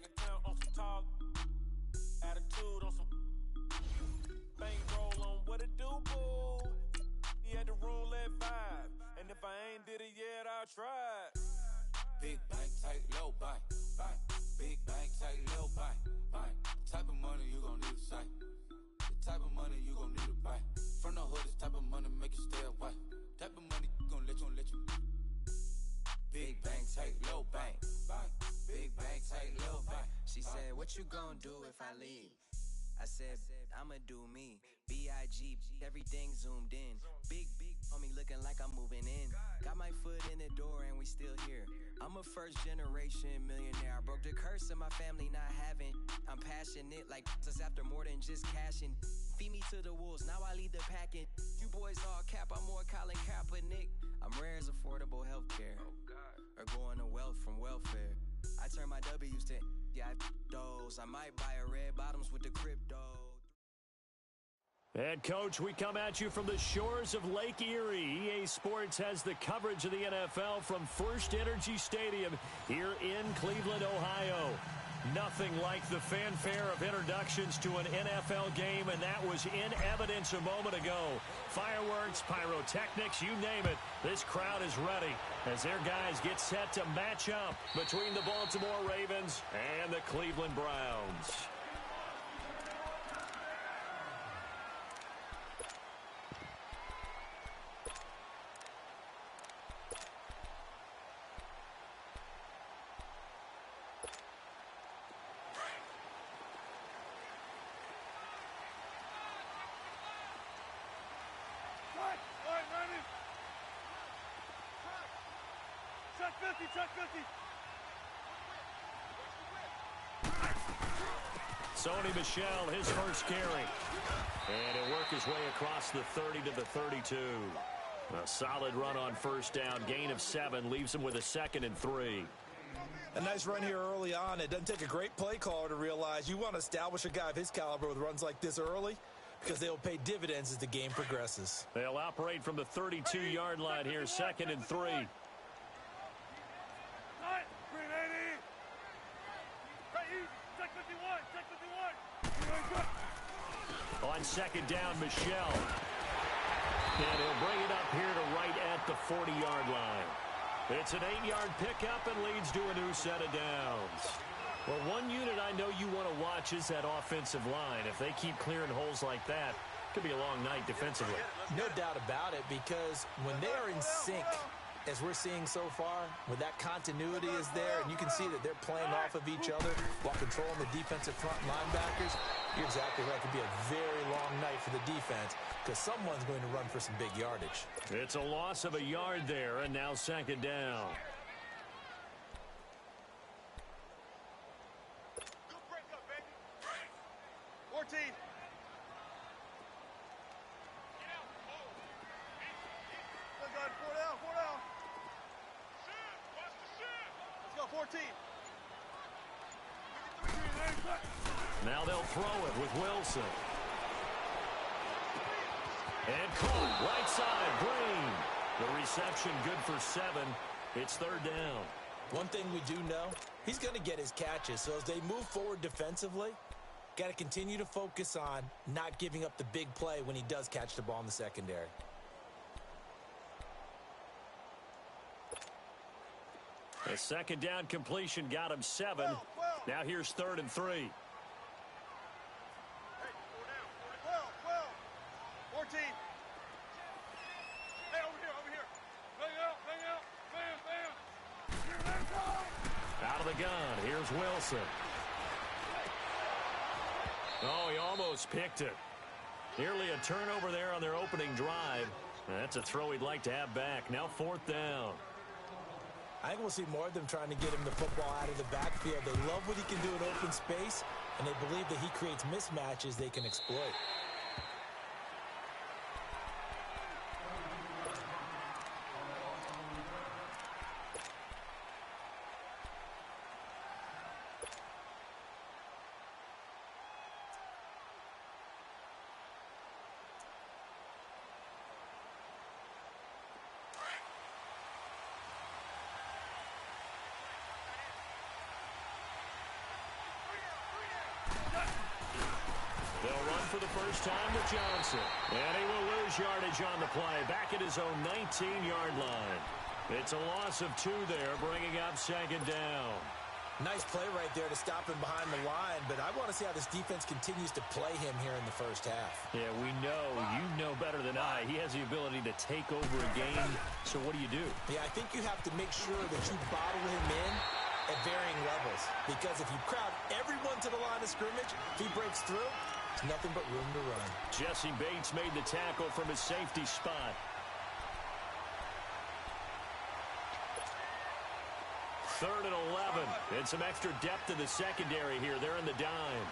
attempt on some talk. Attitude on some bankroll on what it do, boo. He had the roulette vibe, and if I ain't did it yet, I'll try. Big bank, tight, low bank, bank. Big bank, tight, low bank, bank. The type of money you gon' need to sight. The type of money you gon' need to buy. From the hood, this type of money make you stay away. Type of money gon' let you. Big bank, tight, low bank, bank. Big bank, tight, low bank. She said, what you gon' do if I leave? I said, I'ma do me. B.I.G. Everything zoomed in. Big on me looking like I'm moving in. Got my foot in the door and we still here. I'm a first generation millionaire. I broke the curse of my family not having. I'm passionate like us after more than just cashing. Feed me to the wolves, now I lead the packing. You boys all cap, I'm more Colin Kaepernick. I'm rare as affordable healthcare. Or going to wealth from welfare. I turn my W's to those. I might buy a red bottoms with the crypto. And, Coach, we come at you from the shores of Lake Erie. EA Sports has the coverage of the NFL from First Energy Stadium here in Cleveland, Ohio. Nothing like the fanfare of introductions to an NFL game, and that was in evidence a moment ago. Fireworks, pyrotechnics, you name it. This crowd is ready as their guys get set to match up between the Baltimore Ravens and the Cleveland Browns. Sony Michel, his first carry. And he'll work his way across the 30 to the 32. A solid run on first down. Gain of 7 leaves him with a 2nd and 3. A nice run here early on. It doesn't take a great play caller to realize you want to establish a guy of his caliber with runs like this early because they will pay dividends as the game progresses. They'll operate from the 32-yard line here, 2nd and 3. On 2nd down, Michel. And he'll bring it up here to right at the 40-yard line. It's an 8-yard pickup and leads to a new set of downs. Well, one unit I know you want to watch is that offensive line. If they keep clearing holes like that, it could be a long night defensively. No doubt about it, because when they are in sync, as we're seeing so far, when that continuity is there and you can see that they're playing off of each other while controlling the defensive front linebackers, you're exactly right. It could be a very long night for the defense because someone's going to run for some big yardage. It's a loss of a yard there, and now 2nd down. Good break up, baby. 14. Four down. Let's go, 14. Now they'll throw it with Wilson. And caught right side, Green. The reception good for 7. It's 3rd down. One thing we do know, he's going to get his catches. So as they move forward defensively, got to continue to focus on not giving up the big play when he does catch the ball in the secondary. A 2nd down completion got him 7. Now here's 3rd and 3. Hey, 12. 14. Hey, over here. Bang out. Bam. Out of the gun. Here's Wilson. Oh, he almost picked it. Nearly a turnover there on their opening drive. That's a throw he'd like to have back. Now 4th down. I think we'll see more of them trying to get him the football out of the backfield. They love what he can do in open space, and they believe that he creates mismatches they can exploit. They'll run for the first time with Johnson. And he will lose yardage on the play. Back at his own 19-yard line. It's a loss of 2 there, bringing up second down. Nice play right there to stop him behind the line, but I want to see how this defense continues to play him here in the first half. Yeah, we know. You know better than I. He has the ability to take over a game. So what do? Yeah, I think you have to make sure that you bottle him in at varying levels. Because if you crowd everyone to the line of scrimmage, if he breaks through, there's nothing but room to run. Jesse Bates made the tackle from his safety spot. Third and 11. And some extra depth in the secondary here. They're in the dime.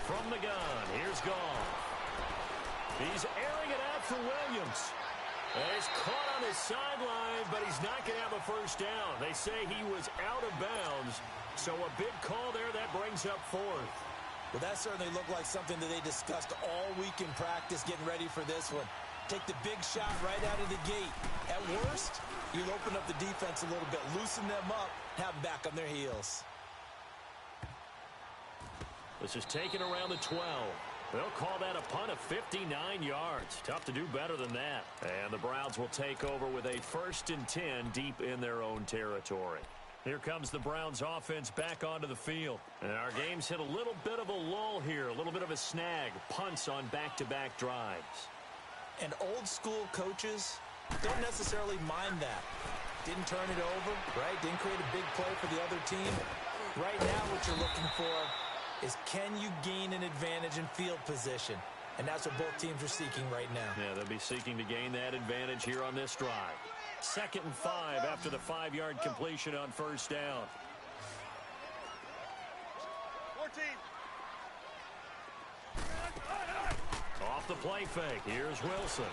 From the gun, here's Goff. He's airing it out for Williams. And he's caught on his sideline, but he's not going to have a first down. They say he was out of bounds. So a big call there. That brings up 4th. Well, that certainly looked like something that they discussed all week in practice, getting ready for this one. Take the big shot right out of the gate. At worst, you'll open up the defense a little bit, loosen them up, have them back on their heels. This is taken around the 12. They'll call that a punt of 59 yards. Tough to do better than that. And the Browns will take over with a 1st and 10 deep in their own territory. Here comes the Browns offense back onto the field. And our game's hit a little bit of a lull here, a little bit of a snag. Punts on back-to-back drives. And old-school coaches don't necessarily mind that. Didn't turn it over, right? Didn't create a big play for the other team. Right now what you're looking for is can you gain an advantage in field position? And that's what both teams are seeking right now. Yeah, they'll be seeking to gain that advantage here on this drive. 2nd and 5 after the 5-yard completion on first down. 14. Off the play fake. Here's Wilson.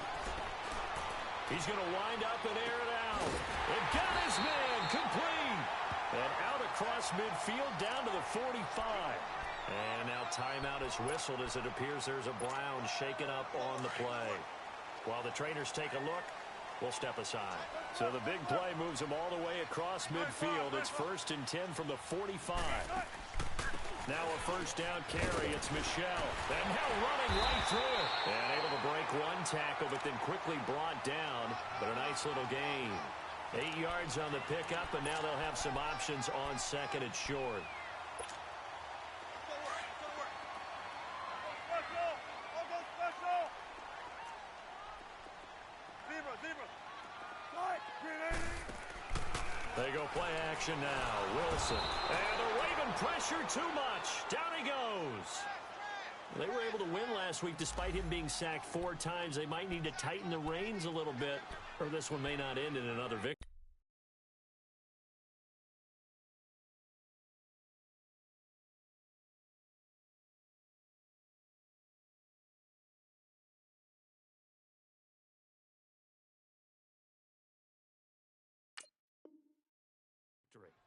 He's going to wind up and air it out. And got his man complete. And out across midfield down to the 45. And now timeout is whistled as it appears there's a Brown shaken up on the play. While the trainers take a look, we'll step aside. So the big play moves him all the way across midfield. It's 1st and 10 from the 45. Now a first down carry. It's Michel. And now running right through. And able to break one tackle, but then quickly brought down. But a nice little gain. 8 yards on the pickup, and now they'll have some options on 2nd and short. They go play action now. Wilson. And the Raven pressure too much. Down he goes. They were able to win last week despite him being sacked 4 times. They might need to tighten the reins a little bit, or this one may not end in another victory.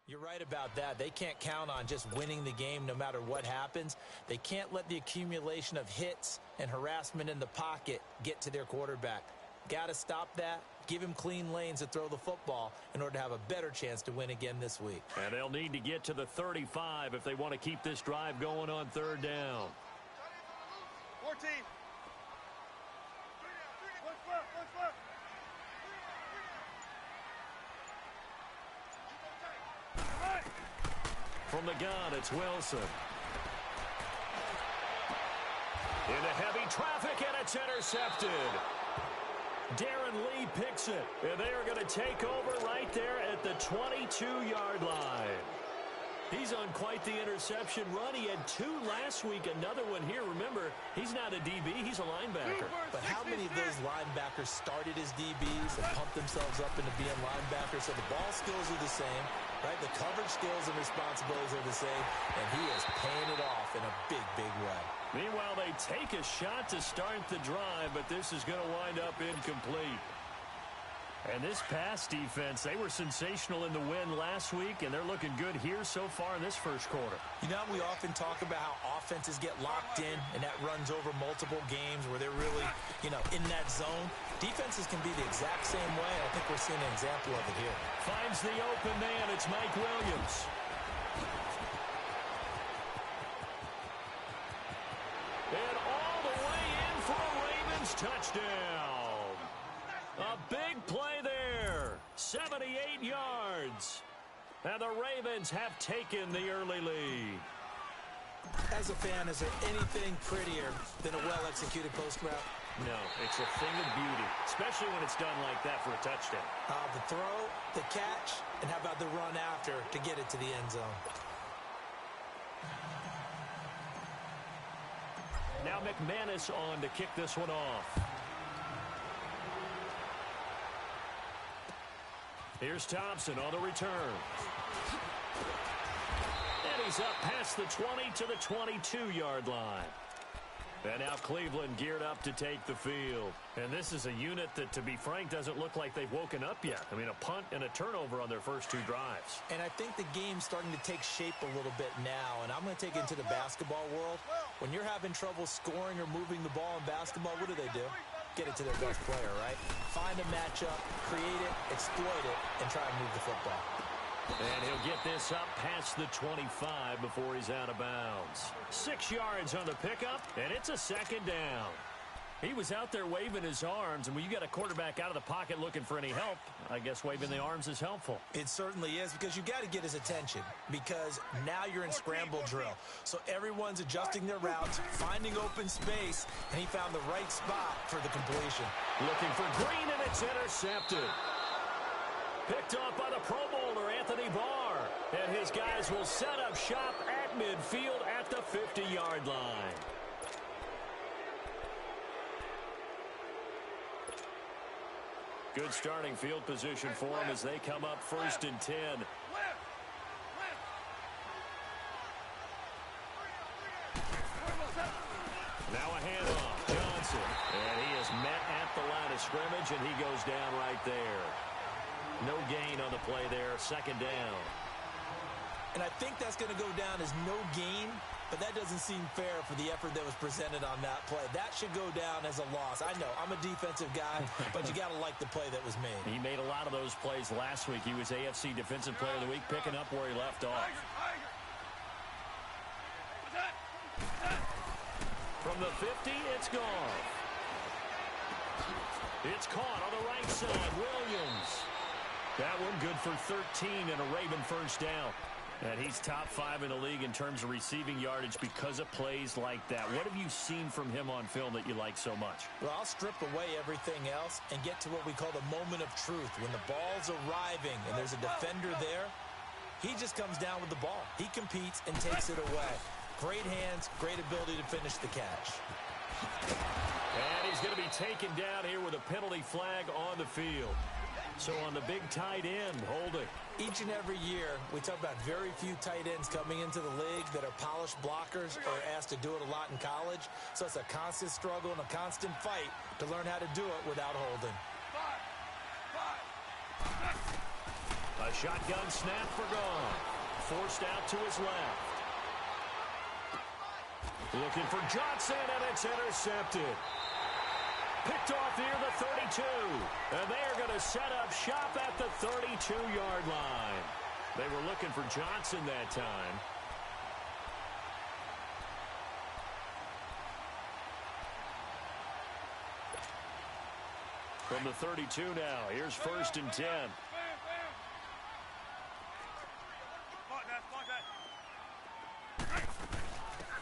You're right about that. They can't count on just winning the game no matter what happens. They can't let the accumulation of hits and harassment in the pocket get to their quarterback. Got to stop that. Give him clean lanes to throw the football in order to have a better chance to win again this week. And they'll need to get to the 35 if they want to keep this drive going on 3rd down. 14. What's left? From the gun, it's Wilson. Into heavy traffic, and it's intercepted. Darren Lee picks it, and they are going to take over right there at the 22-yard line. He's on quite the interception run. He had 2 last week, another one here. Remember, he's not a DB, he's a linebacker. But how many of those linebackers started as DBs and pumped themselves up into being linebackers? So the ball skills are the same, right? The coverage skills and responsibilities are the same, and he is paying it off in a big, big way. Meanwhile, they take a shot to start the drive, but this is going to wind up incomplete. And this pass defense, they were sensational in the win last week, and they're looking good here so far in this first quarter. You know, we often talk about how offenses get locked in, and that runs over multiple games where they're really, in that zone. Defenses can be the exact same way, and I think we're seeing an example of it here. Finds the open man. It's Mike Williams. And all the way in for a Ravens touchdown. A big play there. 78 yards. And the Ravens have taken the early lead. As a fan, is there anything prettier than a well-executed post route? No, it's a thing of beauty, especially when it's done like that for a touchdown. The throw, the catch, and how about the run after to get it to the end zone? Now McManus on to kick this one off. Here's Thompson on the return. And he's up past the 20 to the 22-yard line. And now Cleveland geared up to take the field. And this is a unit that, to be frank, doesn't look like they've woken up yet. I mean, a punt and a turnover on their first two drives. And I think the game's starting to take shape a little bit now. And I'm going to take it into the basketball world. When you're having trouble scoring or moving the ball in basketball, what do? Get it to their best player, right? Find a matchup, create it, exploit it, and try and move the football. And he'll get this up past the 25 before he's out of bounds. 6 yards on the pickup, and it's a second down. He was out there waving his arms, and when you got a quarterback out of the pocket looking for any help, I guess waving the arms is helpful. It certainly is, because you got to get his attention, because now you're in scramble drill. So everyone's adjusting their routes, finding open space, and he found the right spot for the completion. Looking for Green, and it's intercepted. Picked off by the Pro Bowler, Anthony Barr. And his guys will set up shop at midfield at the 50-yard line. Good starting field position for them as they come up 1st and 10. Now a handoff. Johnson. And he is met at the line of scrimmage, and he goes down right there. No gain on the play there, second down. And I think that's going to go down as no gain, but that doesn't seem fair for the effort that was presented on that play. That should go down as a loss. I know, I'm a defensive guy, but you got to like the play that was made. He made a lot of those plays last week. He was AFC Defensive Player of the Week, picking up where he left off. From the 50, it's gone. It's caught on the right side. Williams. That one good for 13 and a Raven first down. And he's top 5 in the league in terms of receiving yardage because of plays like that. What have you seen from him on film that you like so much? Well, I'll strip away everything else and get to what we call the moment of truth. When the ball's arriving and there's a defender there, he just comes down with the ball. He competes and takes it away. Great hands, great ability to finish the catch. And he's going to be taken down here with a penalty flag on the field. So on the big tight end, holding. Each and every year, we talk about very few tight ends coming into the league that are polished blockers or asked to do it a lot in college. So it's a constant struggle and a constant fight to learn how to do it without holding. A shotgun snap for gone. Forced out to his left. Looking for Johnson, and it's intercepted. Picked off near the 32. And they are going to set up shop at the 32-yard line. They were looking for Johnson that time. From the 32 now, here's 1st and 10.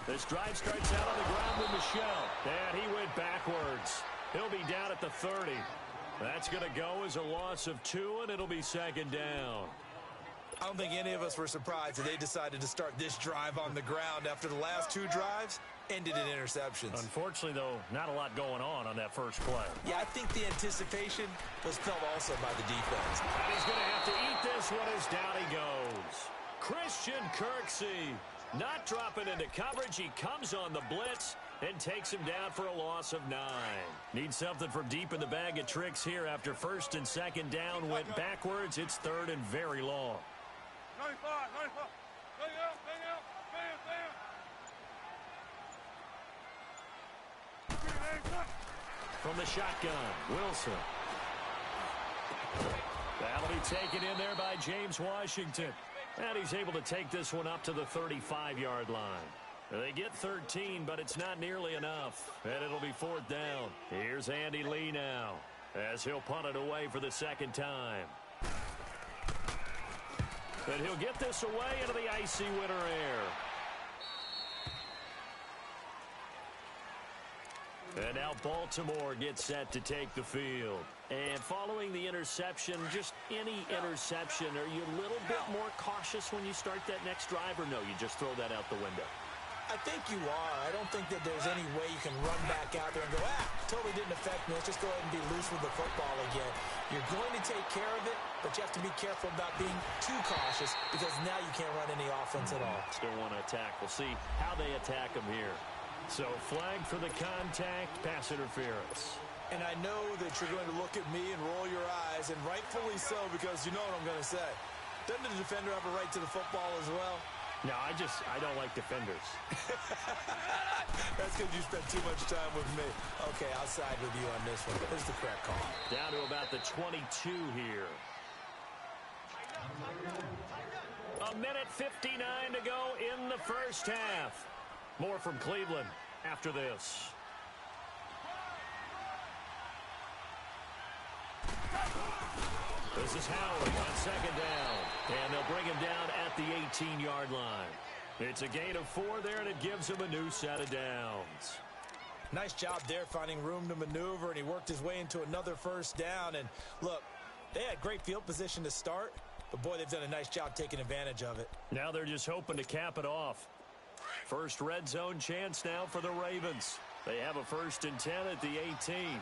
This drive starts out on the ground with Michel. And he went backwards. He'll be down at the 30. That's going to go as a loss of 2, and it'll be second down. I don't think any of us were surprised that they decided to start this drive on the ground after the last 2 drives ended in interceptions. Unfortunately, though, not a lot going on that first play. Yeah, I think the anticipation was felt also by the defense. And he's going to have to eat this one as down he goes. Christian Kirksey not dropping into coverage. He comes on the blitz and takes him down for a loss of 9. Needs something from deep in the bag of tricks here after 1st and 2nd down went backwards. It's 3rd and very long. 95, 95. Bang out, bang out. From the shotgun, Wilson. That'll be taken in there by James Washington. And he's able to take this one up to the 35-yard line. They get 13, but it's not nearly enough, and it'll be 4th down. Here's Andy Lee now, as he'll punt it away for the second time. And he'll get this away into the icy winter air. And now Baltimore gets set to take the field. And following the interception, just any interception, are you a little bit more cautious when you start that next drive, or no, you just throw that out the window? I think you are. I don't think that there's any way you can run back out there and go, totally didn't affect me. Let's just go ahead and be loose with the football again. You're going to take care of it, but you have to be careful about being too cautious because now you can't run any offense at all. Still want to attack. We'll see how they attack them here. So flag for the contact, pass interference. And I know that you're going to look at me and roll your eyes, and rightfully so, because you know what I'm going to say. Doesn't the defender have a right to the football as well? No, I don't like defenders. That's because you spent too much time with me. Okay, I'll side with you on this one. Here's the correct call. Down to about the 22 here. 1:59 to go in the first half. More from Cleveland after this. This is Howard on second down. And they'll bring him down at the 18-yard line. It's a gain of 4 there, and it gives him a new set of downs. Nice job there finding room to maneuver, and he worked his way into another first down. And, look, they had great field position to start, but, boy, they've done a nice job taking advantage of it. Now they're just hoping to cap it off. First red zone chance now for the Ravens. They have a 1st and 10 at the 18.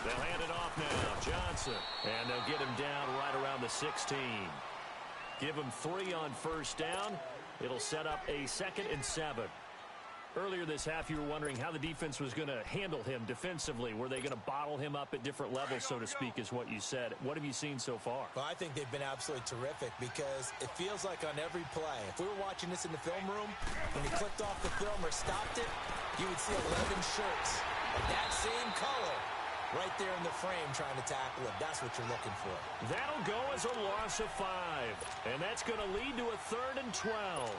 They'll hand it off now, Johnson. And they'll get him down right around the 16. Give him 3 on first down. It'll set up a 2nd and 7. Earlier this half, you were wondering how the defense was going to handle him defensively. Were they going to bottle him up at different levels, so to speak, is what you said. What have you seen so far? Well, I think they've been absolutely terrific because it feels like on every play, if we were watching this in the film room, when he clicked off the film or stopped it, you would see 11 shirts of that same color right there in the frame trying to tackle it. That's what you're looking for. That'll go as a loss of 5. And that's going to lead to a 3rd and 12.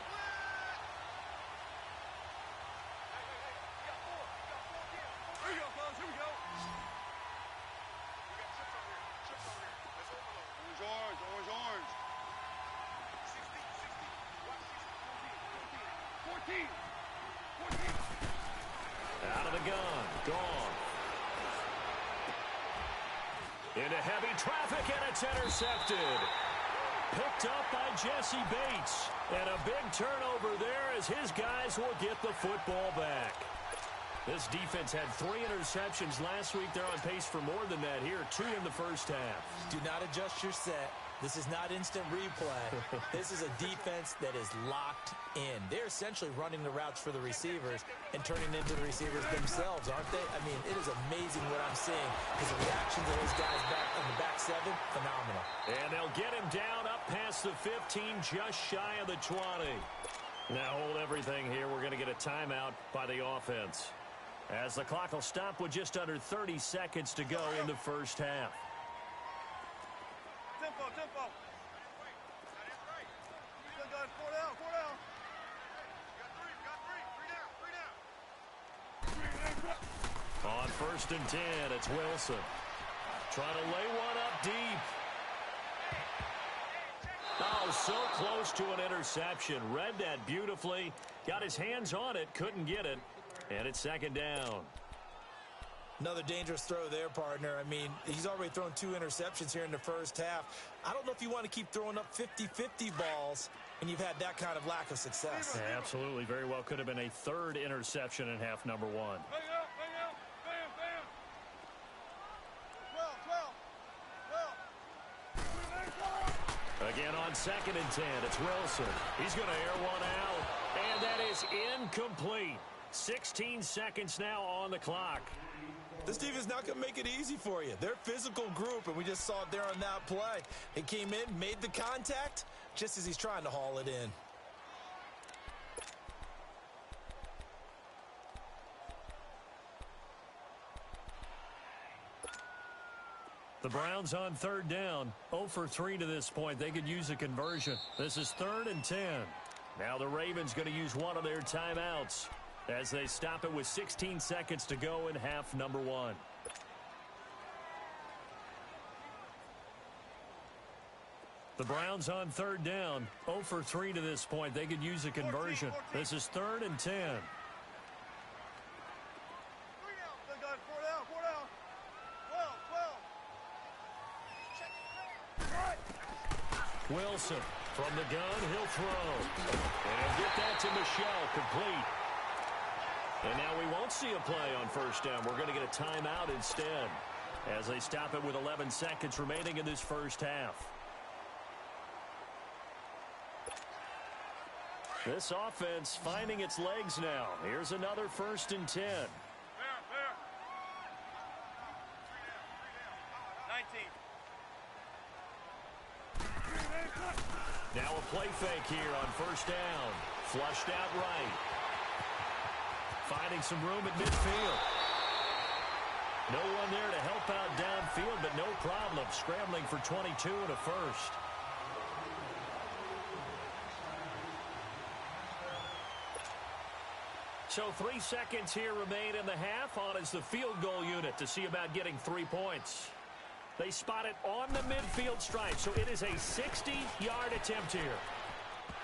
Out of the gun. Gone. Into heavy traffic, and it's intercepted. Picked up by Jesse Bates. And a big turnover there as his guys will get the football back. This defense had 3 interceptions last week. They're on pace for more than that here. 2 in the first half. Do not adjust your set. This is not instant replay. This is a defense that is locked in. They're essentially running the routes for the receivers and turning into the receivers themselves, aren't they? I mean, it is amazing what I'm seeing because the reactions of those guys back in the back 7, phenomenal. And they'll get him down up past the 15, just shy of the 20. Now hold everything here. We're going to get a timeout by the offense, as the clock will stop with just under 30 seconds to go in the first half. Tempo. Good, guys. 4 down. On 1st and 10, it's Wilson. Trying to lay one up deep. Oh, so close to an interception. Read that beautifully. Got his hands on it, couldn't get it. And it's 2nd down. Another dangerous throw there, partner. I mean, he's already thrown 2 interceptions here in the first half. I don't know if you want to keep throwing up 50-50 balls and you've had that kind of lack of success. Yeah, absolutely. Very well could have been a 3rd interception in half number 1. Hang out. Bam. 12. Again on 2nd and 10, it's Wilson. He's going to air one out, and that is incomplete. 16 seconds now on the clock. This team is not going to make it easy for you. They're a physical group, and we just saw it there on that play. He came in, made the contact, just as he's trying to haul it in. The Browns on third down, 0 for 3 to this point. They could use a conversion. This is 3rd and 10. Now the Ravens going to use one of their timeouts as they stop it with 16 seconds to go in half number 1. The Browns on third down, 0 for 3 to this point. They could use a conversion. This is 3rd and 10. 3 down. They got 4 down. 4 down. 12. Wilson from the gun. He'll throw. And he'll get that to Michel. Complete. And now we won't see a play on first down. We're going to get a timeout instead as they stop it with 11 seconds remaining in this first half. This offense finding its legs now. Here's another 1st and 10. There. 19. Now a play fake here on first down. Flushed out right. Finding some room at midfield. No one there to help out downfield, but no problem. Scrambling for 22 and a first. So 3 seconds here remain in the half. On is the field goal unit to see about getting 3 points. They spot it on the midfield stripe, so it is a 60-yard attempt here.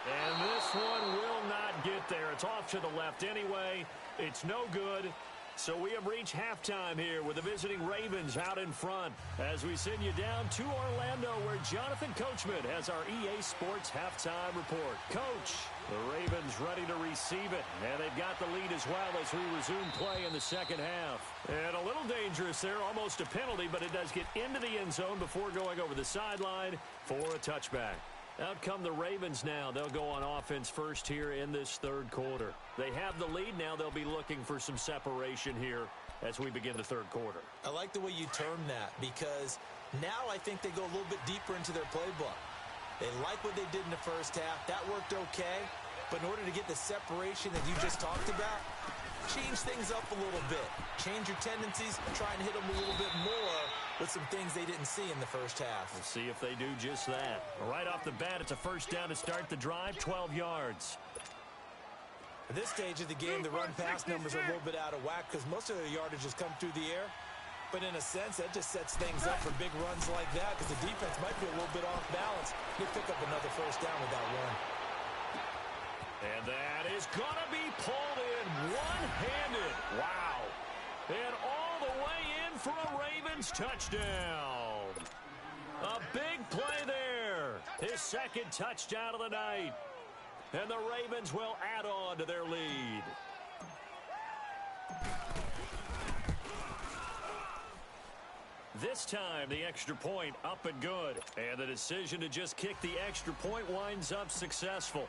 And this one will not get there. It's off to the left anyway. It's no good. So we have reached halftime here with the visiting Ravens out in front as we send you down to Orlando where Jonathan Coachman has our EA Sports halftime report. Coach, the Ravens ready to receive it, and they've got the lead as well as we resume play in the second half. And a little dangerous there, almost a penalty, but it does get into the end zone before going over the sideline for a touchback. Out come the Ravens now. They'll go on offense first here in this third quarter. They have the lead. Now they'll be looking for some separation here as we begin the third quarter. I like the way you term that because now I think they go a little bit deeper into their playbook. They like what they did in the first half. That worked okay. But in order to get the separation that you just talked about, change things up a little bit. Change your tendencies, try and hit them a little bit more with some things they didn't see in the first half. We'll see if they do just that. Right off the bat, it's a first down to start the drive, 12 yards. At this stage of the game, the run-pass numbers are a little bit out of whack because most of their yardage has come through the air. But in a sense, that just sets things up for big runs like that because the defense might be a little bit off balance. They pick up another first down with that run. And that is going to be pulled in one-handed. Wow. And all the way in for a Ravens touchdown. A big play there. His second touchdown of the night. And the Ravens will add on to their lead. This time, the extra point up and good. And the decision to just kick the extra point winds up successful.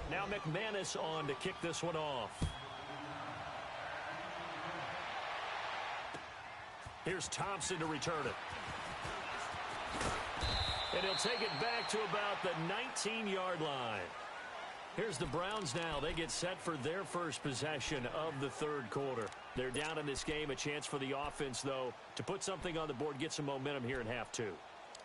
Now McManus on to kick this one off. Here's Thompson to return it. And he'll take it back to about the 19-yard line. Here's the Browns now. They get set for their first possession of the third quarter. They're down in this game. A chance for the offense, though, to put something on the board, get some momentum here in half two.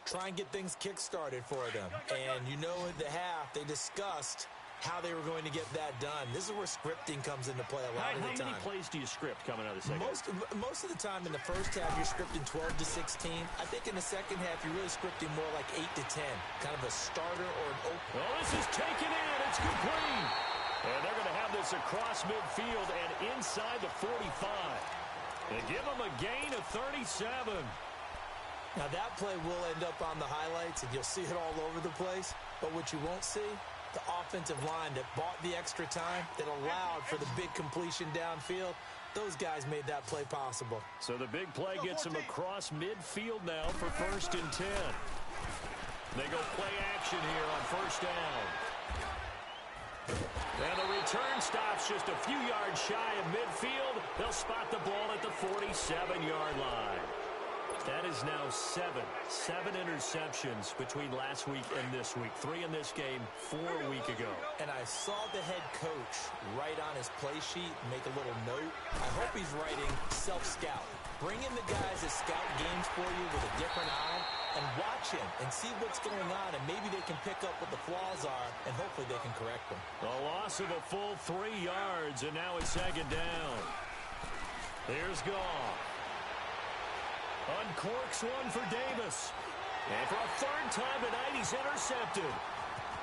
Try and get things kick-started for them. And you know at the half, they discussed how they were going to get that done. This is where scripting comes into play a lot of the time. How many plays do you script coming out of the second half? Most of the time in the first half, you're scripting 12 to 16. I think in the second half, you're really scripting more like 8 to 10. Kind of a starter or an open. Oh, this is taken in. It's complete. And they're going to have this across midfield and inside the 45. They give them a gain of 37. Now, that play will end up on the highlights, and you'll see it all over the place. But what you won't see, the offensive line that bought the extra time, that allowed for the big completion downfield, those guys made that play possible. So the big play gets them across midfield now for 1st and 10. They go play action here on first down. And the return stops just a few yards shy of midfield. They'll spot the ball at the 47-yard line. That is now 7 interceptions between last week and this week. 3 in this game, 4 a week ago. And I saw the head coach write on his play sheet, make a little note. I hope he's writing self-scout. Bring in the guys that scout games for you with a different eye and watch him and see what's going on, and maybe they can pick up what the flaws are, and hopefully they can correct them. A loss of a full 3 yards, and now it's second down. Here's Goff. Uncorks one for Davis. And for a third time tonight, he's intercepted.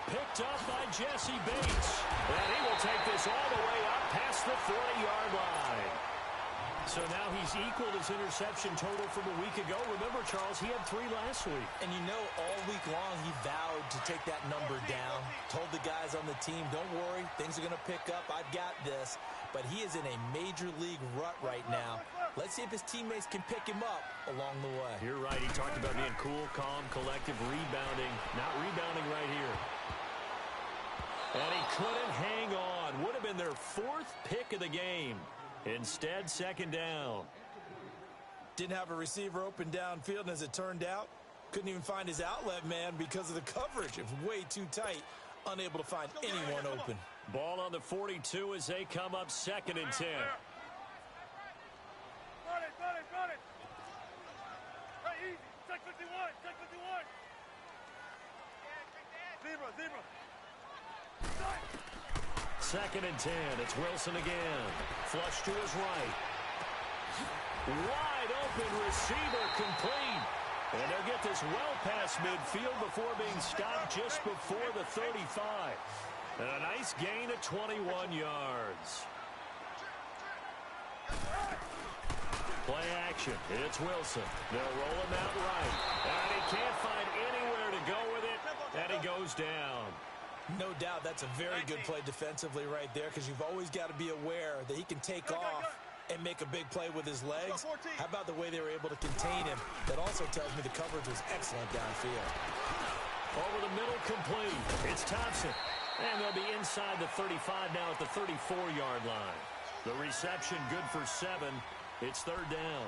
Picked up by Jesse Bates. And he will take this all the way up past the 40-yard line. So now he's equaled his interception total from a week ago. Remember, Charles, he had 3 last week. And you know, all week long he vowed to take that number down. Told the guys on the team, don't worry, things are going to pick up. I've got this. But he is in a major league rut right now. Let's see if his teammates can pick him up along the way. You're right. He talked about being cool, calm, collective, rebounding. Not rebounding right here. And he couldn't hang on. Would have been their 4th pick of the game. Instead, second down. Didn't have a receiver open downfield, and as it turned out, couldn't even find his outlet man because of the coverage. It was way too tight. Unable to find anyone open. Ball on the 42 as they come up 2nd and 10. Got it. Hey, easy. Check 51. Zebra. 2nd and 10. It's Wilson again. Flush to his right. Wide open receiver complete. And they'll get this well past midfield before being stopped just before the 35. And a nice gain of 21 yards. Play action. It's Wilson. They'll roll him out right. And he can't find anywhere to go with it. And he goes down. No doubt that's a very good play defensively right there, because you've always got to be aware that he can take off and make a big play with his legs. How about the way they were able to contain him? That also tells me the coverage was excellent downfield. Over the middle, complete. It's Thompson. And they'll be inside the 35 now at the 34-yard line. The reception good for 7. It's 3rd down.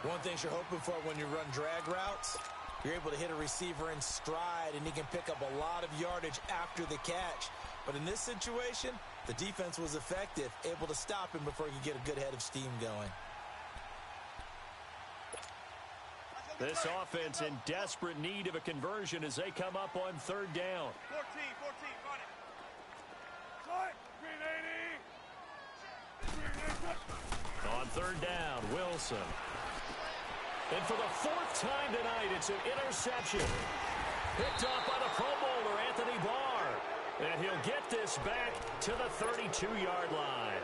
One thing you're hoping for when you run drag routes, you're able to hit a receiver in stride, and he can pick up a lot of yardage after the catch. But in this situation, the defense was effective, able to stop him before he could get a good head of steam going. This offense in desperate need of a conversion as they come up on 3rd down. 14, run it. On 3rd down, Wilson. And for the 4th time tonight, it's an interception. Picked up by the Pro Bowler, Anthony Barr. And he'll get this back to the 32-yard line.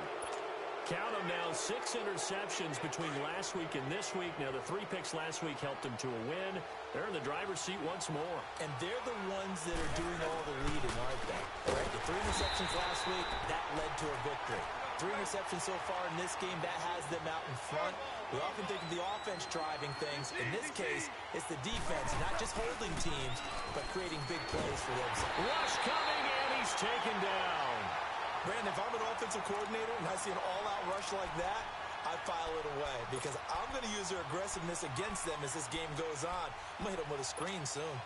Count them now, 6 interceptions between last week and this week. Now, the 3 picks last week helped them to a win. They're in the driver's seat once more. And they're the ones that are doing all the leading, aren't they? All right, the 3 interceptions last week, that led to a victory. 3 interceptions so far in this game, that has them out in front. We often think of the offense driving things. In this case, it's the defense, not just holding teams, but creating big plays for them. Rush coming, and he's taken down. Brandon, if I'm an offensive coordinator and I see an all-out rush like that, I file it away, because I'm going to use their aggressiveness against them as this game goes on. I'm going to hit them with a screen soon.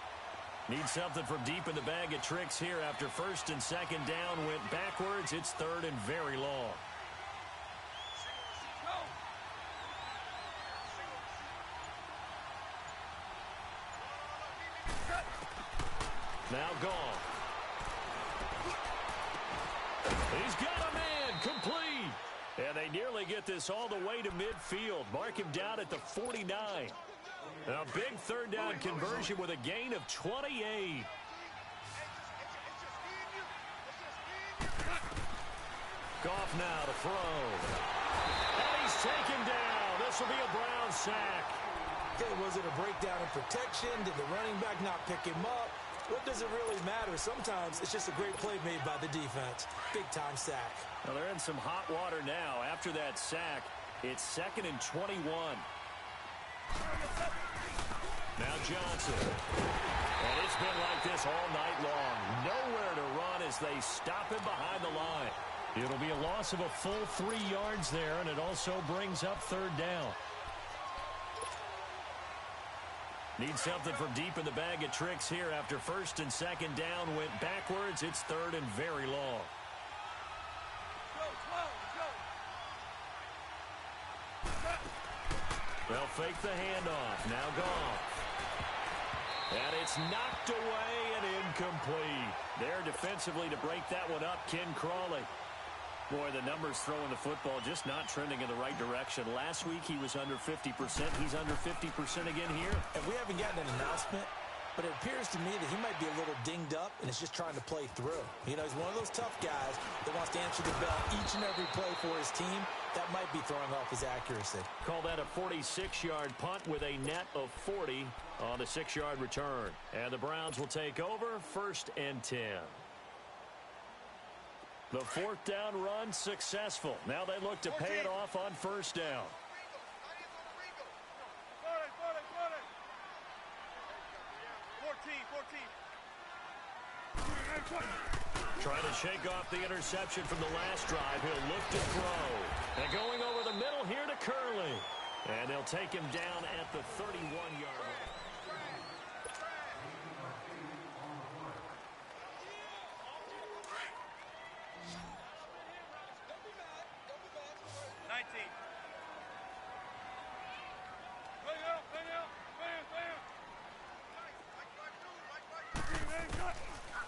Need something from deep in the bag of tricks here after 1st and 2nd down went backwards. It's 3rd and very long. Now gone. He's got a man complete. And they nearly get this all the way to midfield. Mark him down at the 49. A big 3rd down conversion with a gain of 28. Goff now to throw. And he's taken down. This will be a Brown sack. Hey, was it a breakdown in protection? Did the running back not pick him up? What does it really matter? Sometimes it's just a great play made by the defense. Big-time sack. Well, they're in some hot water now. After that sack, it's 2nd and 21. Now Johnson. And it's been like this all night long. Nowhere to run as they stop him behind the line. It'll be a loss of a full 3 yards there, and it also brings up 3rd down. Need something from deep in the bag of tricks here after 1st and 2nd down went backwards. It's 3rd and very long. They'll fake the handoff. Now Goff. And it's knocked away and incomplete. There defensively to break that one up, Ken Crawley. Boy, the numbers throwing the football just not trending in the right direction. Last week he was under 50%. He's under 50% again here. And we haven't gotten an announcement, but it appears to me that he might be a little dinged up and is just trying to play through. You know, he's one of those tough guys that wants to answer the bell each and every play for his team. That might be throwing off his accuracy. Call that a 46-yard punt with a net of 40 on the 6-yard return. And the Browns will take over 1st and 10. The 4th down run successful. Now they look to pay it off on 1st down. Trying to shake off the interception from the last drive. He'll look to throw. And going over the middle here to Curley. And they'll take him down at the 31-yard line. 19.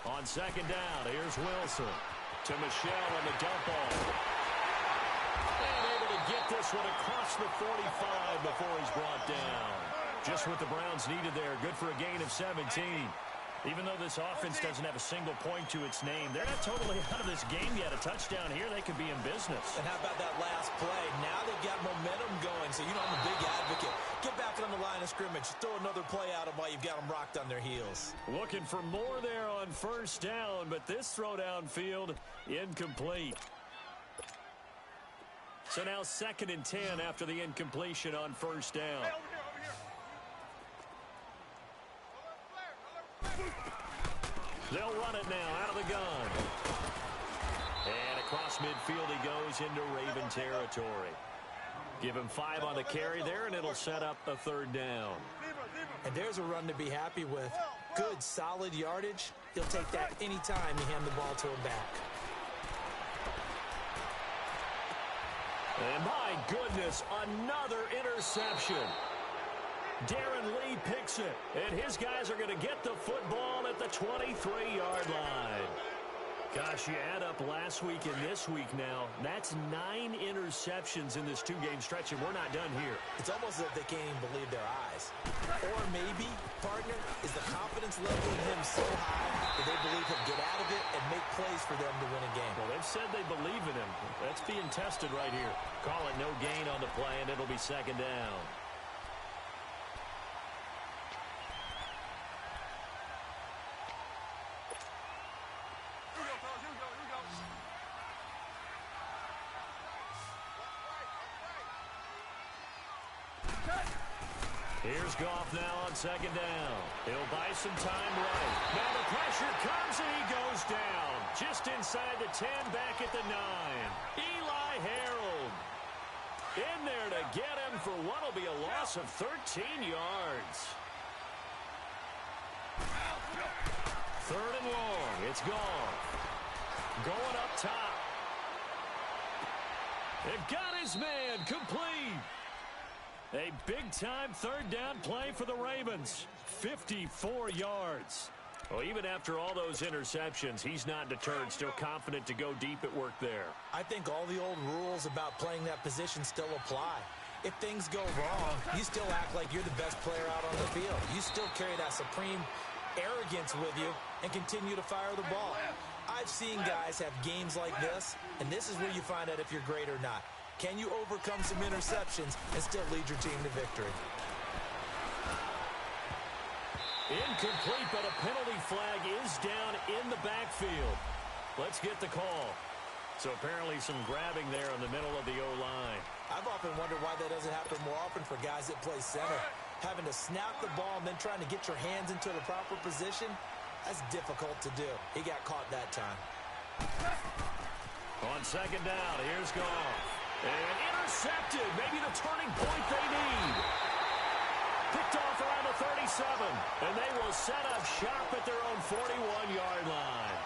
On 2nd down, here's Wilson to Michelle on the dump ball. And able to get this one across the 45 before he's brought down. Just what the Browns needed there. Good for a gain of 17. Even though this offense doesn't have a single point to its name, they're not totally out of this game yet. A touchdown here, they could be in business. And how about that last play? Now they've got momentum going, so you know I'm a big advocate. Get back on the line of scrimmage. Throw another play at them while you've got them rocked on their heels. Looking for more there on 1st down, but this throw downfield, incomplete. So now 2nd and 10 after the incompletion on 1st down. They'll run it now out of the gun. And across midfield he goes into Raven territory. Give him 5 on the carry there, and it'll set up a 3rd down. And there's a run to be happy with. Good, solid yardage. He'll take that anytime you hand the ball to him back. And my goodness, another interception. Darren Lee picks it, and his guys are going to get the football at the 23-yard line. Gosh, you add up last week and this week now, that's 9 interceptions in this 2-game stretch, and we're not done here. It's almost as if they can't even believe their eyes. Or maybe, partner, is the confidence level in him so high that they believe he'll get out of it and make plays for them to win a game. Well, they've said they believe in him. That's being tested right here. Call it no gain on the play, and it'll be 2nd down. Here's Goff now on 2nd down. He'll buy some time right. Now the pressure comes and he goes down. Just inside the 10, back at the 9. Eli Harold in there to get him for what will be a loss of 13 yards. 3rd and long. It's Goff. Going up top. It got his man complete. A big-time 3rd down play for the Ravens. 54 yards. Well, even after all those interceptions, he's not deterred, still confident to go deep at work there. I think all the old rules about playing that position still apply. If things go wrong, you still act like you're the best player out on the field. You still carry that supreme arrogance with you and continue to fire the ball. I've seen guys have games like this, and this is where you find out if you're great or not. Can you overcome some interceptions and still lead your team to victory? Incomplete, but a penalty flag is down in the backfield. Let's get the call. So apparently some grabbing there in the middle of the O-line. I've often wondered why that doesn't happen more often for guys that play center. Having to snap the ball and then trying to get your hands into the proper position, that's difficult to do. He got caught that time. On 2nd down, here's Goff. And intercepted. Maybe the turning point they need. Picked off around the 37. And they will set up shop at their own 41-yard line.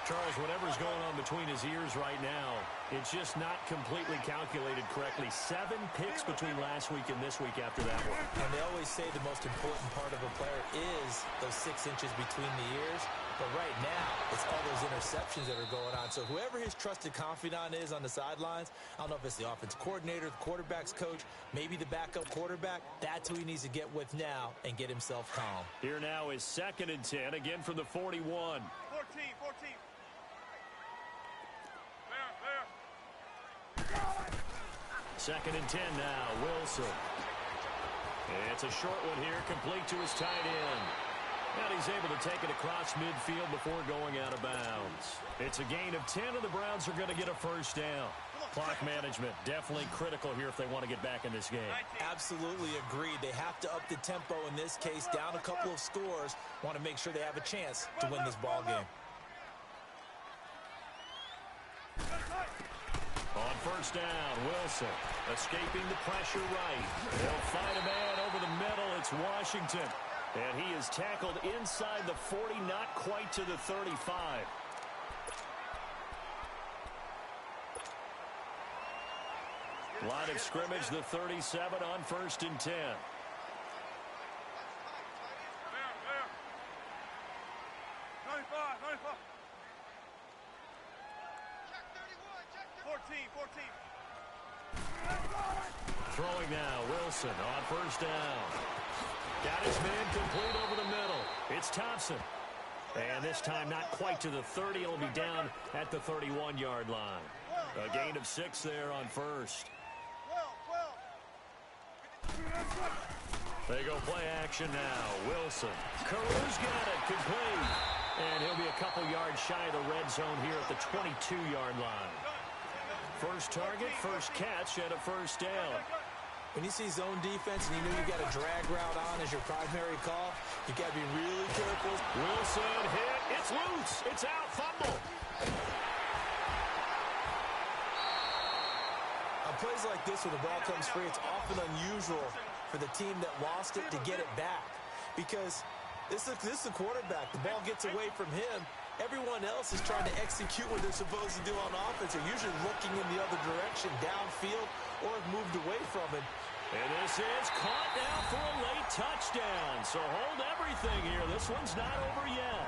Charles, whatever's going on between his ears right now, it's just not completely calculated correctly. 7 picks between last week and this week after that one. And they always say the most important part of a player is those 6 inches between the ears. But right now, it's all those interceptions that are going on. So whoever his trusted confidant is on the sidelines, I don't know if it's the offense coordinator, the quarterback's coach, maybe the backup quarterback, that's who he needs to get with now and get himself calm. Here now is 2nd and 10, again from the 41. 14. Second and 10 now, Wilson. It's a short one here, complete to his tight end. And he's able to take it across midfield before going out of bounds. It's a gain of 10, and the Browns are going to get a first down. Clock management, definitely critical here if they want to get back in this game. Absolutely agreed. They have to up the tempo in this case, down a couple of scores. Want to make sure they have a chance to win this ball game. On first down, Wilson escaping the pressure right. They'll find a man over the middle. It's Washington. And he is tackled inside the 40, not quite to the 35. Line of scrimmage, the 37 on first and 10. 14. Throwing now, Wilson on first down. Got his man complete over the middle. It's Thompson. And this time not quite to the 30. It'll be down at the 31-yard line. A gain of 6 there on first. They go play action now. Wilson. Caru's got it complete. And he'll be a couple yards shy of the red zone here at the 22-yard line. First target, first catch, and a first down. When you see zone defense and you know you got a drag route on as your primary call, you got to be really careful. Wilson hit. It's loose. It's out. Fumble. On plays like this when the ball comes free, it's often unusual for the team that lost it to get it back. Because this is the quarterback. The ball gets away from him. Everyone else is trying to execute what they're supposed to do on offense. They're usually looking in the other direction, downfield, or have moved away from it. And this is caught now for a late touchdown. So hold everything here. This one's not over yet.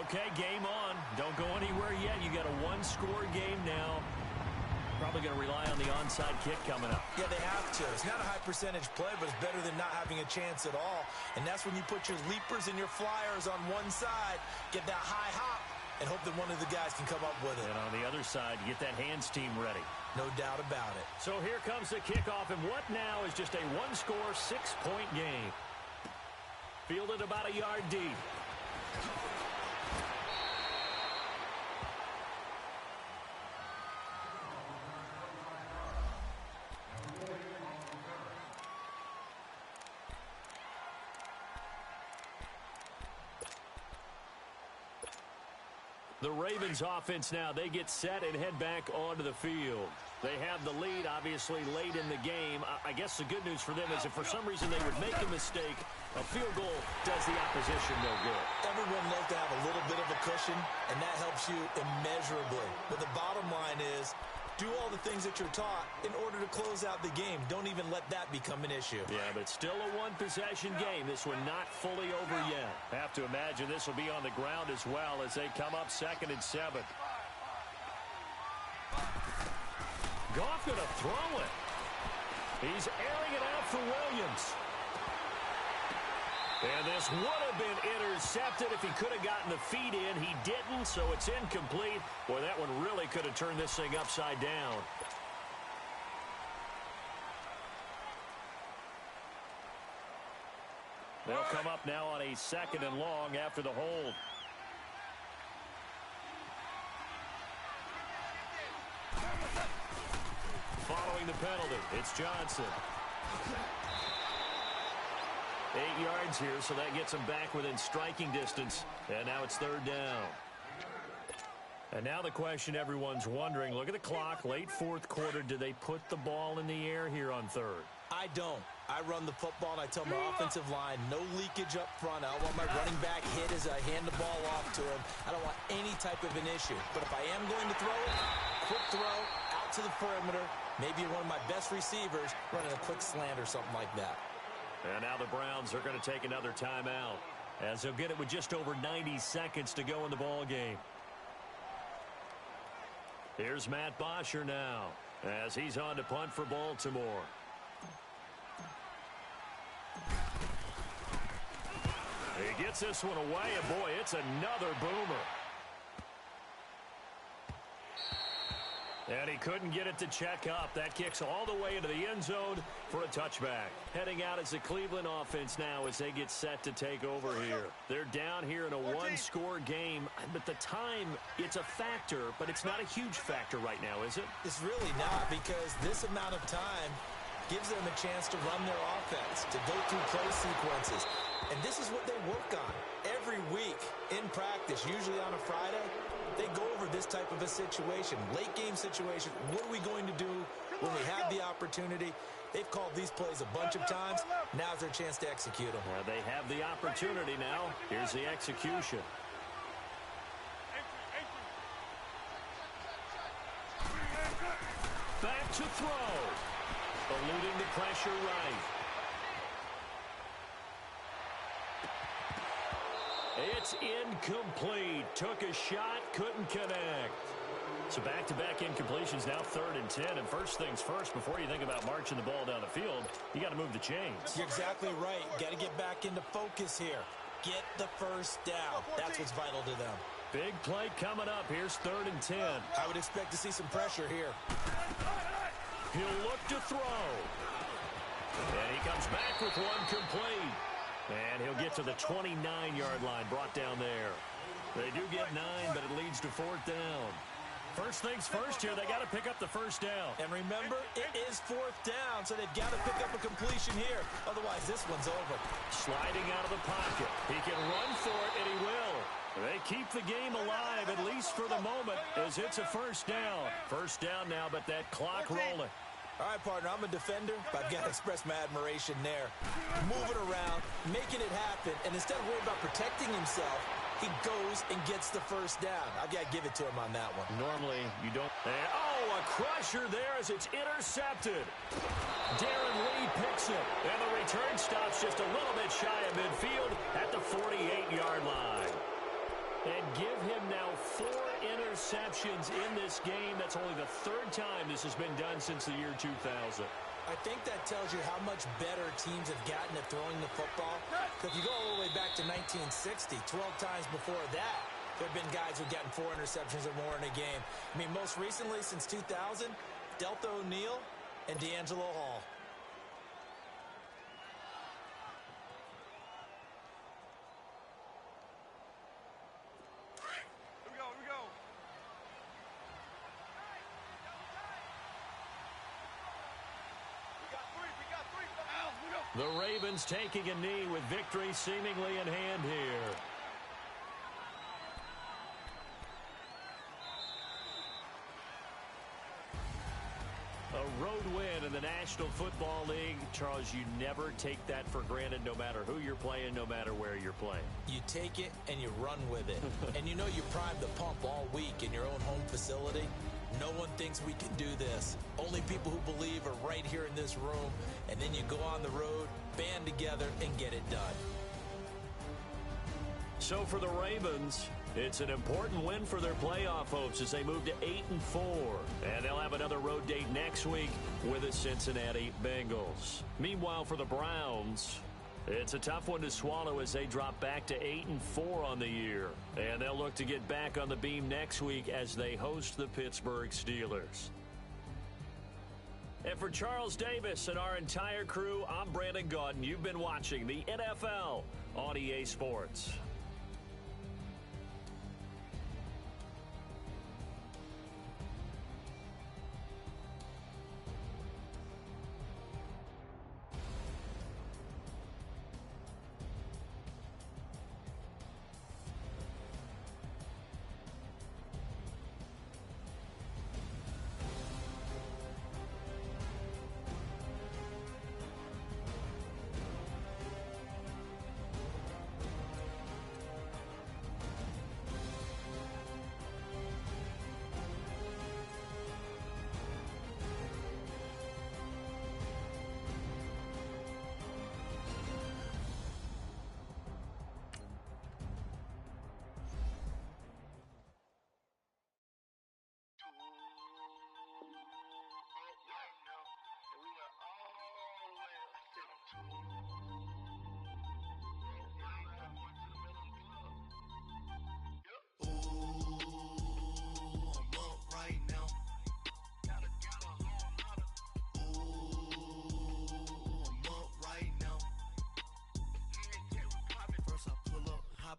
Okay, game on. Don't go anywhere yet. You got a one-score game now. Probably going to rely on the onside kick coming up. Yeah, they have to. It's not a high percentage play, but it's better than not having a chance at all. And that's when you put your leapers and your flyers on one side, get that high hop, and hope that one of the guys can come up with it. And on the other side, get that hands team ready. No doubt about it. So here comes the kickoff, and what now is just a one-score, 6-point game. Fielded about a yard deep. The Ravens offense now, they get set and head back onto the field. They have the lead, obviously, late in the game. I guess the good news for them is if for some reason they would make a mistake, a field goal does the opposition no good. Everyone loves to have a little bit of a cushion, and that helps you immeasurably. But the bottom line is, do all the things that you're taught in order to close out the game. Don't even let that become an issue. Yeah, but still a one-possession game. This one not fully over yet. Have to imagine this will be on the ground as well as they come up 2nd and 7. Goff going to throw it. He's airing it out for Williams. And this would have been intercepted if he could have gotten the feet in. He didn't, so it's incomplete. Boy, that one really could have turned this thing upside down. They'll come up now on a 2nd and long after the hold. Following the penalty, it's Johnson. 8 yards here, so that gets him back within striking distance. And now it's 3rd down. And now the question everyone's wondering, look at the clock, late 4th quarter, do they put the ball in the air here on 3rd? I don't. I run the football, and I tell my offensive line, no leakage up front. I don't want my running back hit as I hand the ball off to him. I don't want any type of an issue. But if I am going to throw it, quick throw, out to the perimeter, maybe one of my best receivers running a quick slant or something like that. And now the Browns are going to take another timeout, as they'll get it with just over 90 seconds to go in the ball game. Here's Matt Bosher now, as he's on to punt for Baltimore. He gets this one away, and boy, it's another boomer. And he couldn't get it to check up. That kicks all the way into the end zone for a touchback. Heading out as the Cleveland offense now as they get set to take over here. They're down here in a one-score game, but the time, it's a factor, but it's not a huge factor right now, is it? It's really not, because this amount of time gives them a chance to run their offense, to go through play sequences. And this is what they work on every week in practice, usually on a Friday. They go over this type of a situation, late game situation. What are we going to do when we have the opportunity? They've called these plays a bunch of times. Now's their chance to execute them. Well, they have the opportunity now. Here's the execution. Back to throw. Eluding the pressure right. It's incomplete. Took a shot, couldn't connect. So back-to-back incompletions, now 3rd and 10. And first things first, before you think about marching the ball down the field, you got to move the chains. You're exactly right. Got to get back into focus here. Get the first down. That's what's vital to them. Big play coming up. Here's 3rd and 10. I would expect to see some pressure here. He'll look to throw. And he comes back with one complete. And he'll get to the 29-yard line, brought down there. They do get 9, but it leads to 4th down. First things first here, they got to pick up the first down. And remember, it is 4th down, so they've got to pick up a completion here. Otherwise, this one's over. Sliding out of the pocket. He can run for it, and he will. They keep the game alive, at least for the moment, as it's a first down. First down now, but that clock rolling. All right, partner, I'm a defender, but I've got to express my admiration there. Moving around, making it happen, and instead of worrying about protecting himself, he goes and gets the first down. I've got to give it to him on that one. Normally, you don't. And, oh, a crusher there as it's intercepted. Darren Lee picks it, and the return stops just a little bit shy of midfield at the 48-yard line. And give him now 4 interceptions in this game. That's only the 3rd time this has been done since the year 2000. I think that tells you how much better teams have gotten at throwing the football. If you go all the way back to 1960, 12 times before that, there have been guys who've gotten 4 interceptions or more in a game. I mean, most recently, since 2000, Delta O'Neal and D'Angelo Hall. The Ravens taking a knee with victory seemingly in hand here. A road win in the National Football League. Charles, you never take that for granted, no matter who you're playing, no matter where you're playing. You take it and you run with it. And you know you primed the pump all week in your own home facility. No one thinks we can do this. Only people who believe are right here in this room. And then you go on the road, band together, and get it done. So for the Ravens, it's an important win for their playoff hopes as they move to 8-4. And they'll have another road date next week with the Cincinnati Bengals. Meanwhile, for the Browns, it's a tough one to swallow as they drop back to 8-4 on the year. And they'll look to get back on the beam next week as they host the Pittsburgh Steelers. And for Charles Davis and our entire crew, I'm Brandon Gaudin. You've been watching the NFL on EA Sports.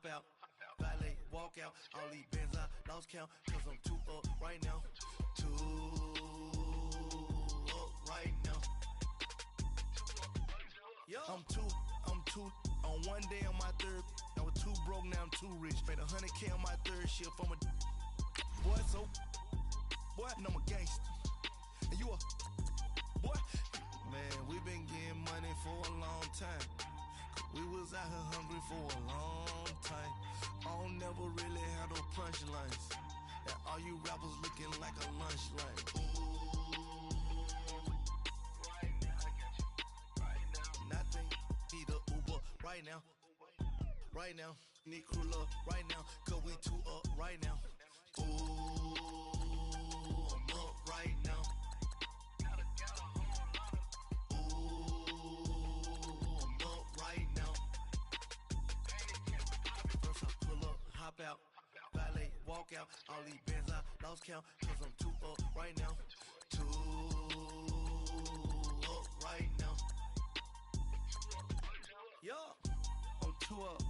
hop out, valet, walk out. All these bands I lost count, cause I'm too up right now. Too up right now. I'm too on one day on my third. I was too broke, now I'm too rich. Made 100K on my third shift. I'm a boy, so boy, and I'm a gangster. And you a boy. Man, we been getting money for a long time. We was out here hungry for a long time. I don't never really have no punchlines. And all you rappers looking like a lunch line. Right now, I got you. Right now. Nothing, need a Uber right now. Right now, need crew love right now. Cause we too up right now. Ooh, I'm up right now. Out, valet, walk out. All these bands I lost count, cause I'm too up right now. Too up right now. Yo, I'm too up.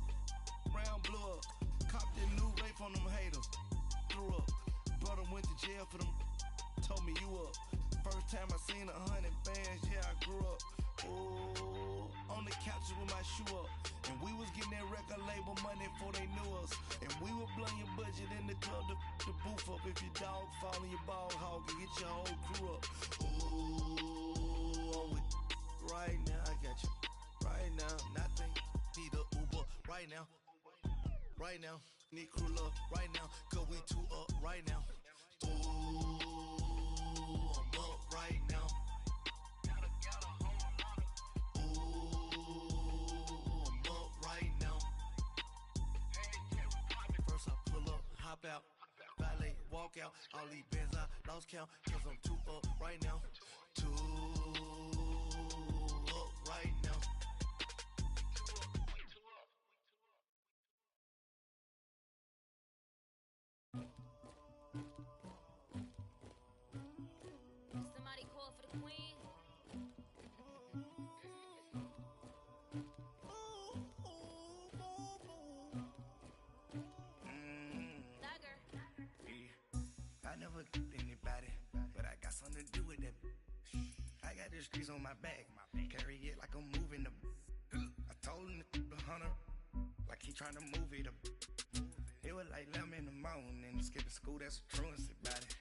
Round blew up. Copped that new rape on them haters. Threw up. Brother went to jail for them. Told me you up. First time I seen 100 bands, yeah, I grew up. Oh, on the couch with my shoe up. And we was getting that record label money before they knew us. And we were blowing your budget in the club to boof up. If your dog fall in your ball hog and get your whole crew up. Ooh, I'm with right now, I got you. Right now, nothing, need a Uber right now. Right now, need crew love right now. Cause we too up right now. Ooh, I'm up right now. Hop out, valet, walk out. All these bands I lost count, cause I'm too up right now. Too up right now. Somebody call for the queen. Anybody, but I got something to do with that. I got the streets on my back, carry it like I'm moving the. I told him the 100, like he trying to move it up. It was like 11 in the morning, skipping school, that's a truancy about it.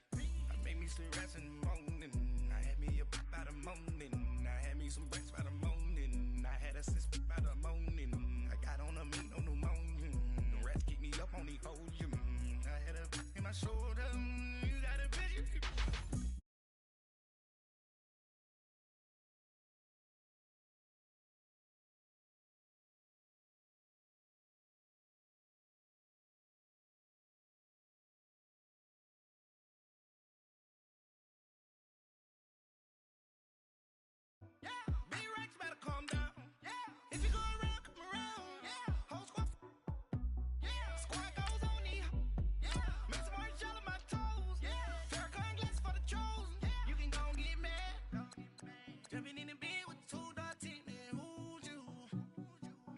I made me some rest in the morning, I had me a pop by the morning, I had me some breaks by the morning, I had a six by the morning, I got on a meat on the morning, the rats keep me up on the podium, I had a in my shoulder.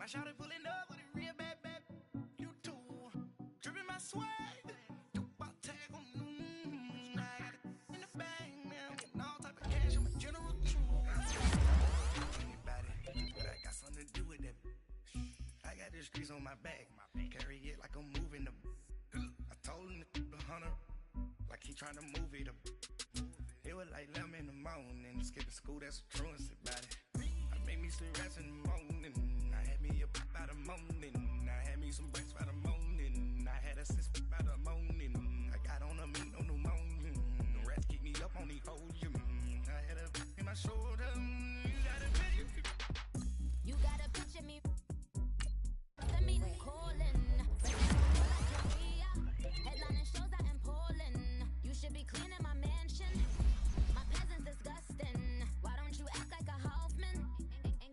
Shawty pulling up with a real bad, you too. Dripping my swag, do my tag on. I got it in the bag now, getting all type of cash on my general crew. Anybody, but I got something to do with that. I got the streets on my back, carry it like I'm moving the. I told him the 100, like he trying to move it up. It was like 11 in the morning, skipping school, that's a truancy about it. I made me some rest in the morning. I had me a pop by the morning. I had me some breaks by the morning. I had a six by the morning. I got on a meat on the morning. The rats keep me up on the podium. I had a in my shoulder. You gotta picture me. Send me the calling. Headlining shows out in Poland. You should be cleaning my mansion. My peasants disgusting. Why don't you act like a Hoffman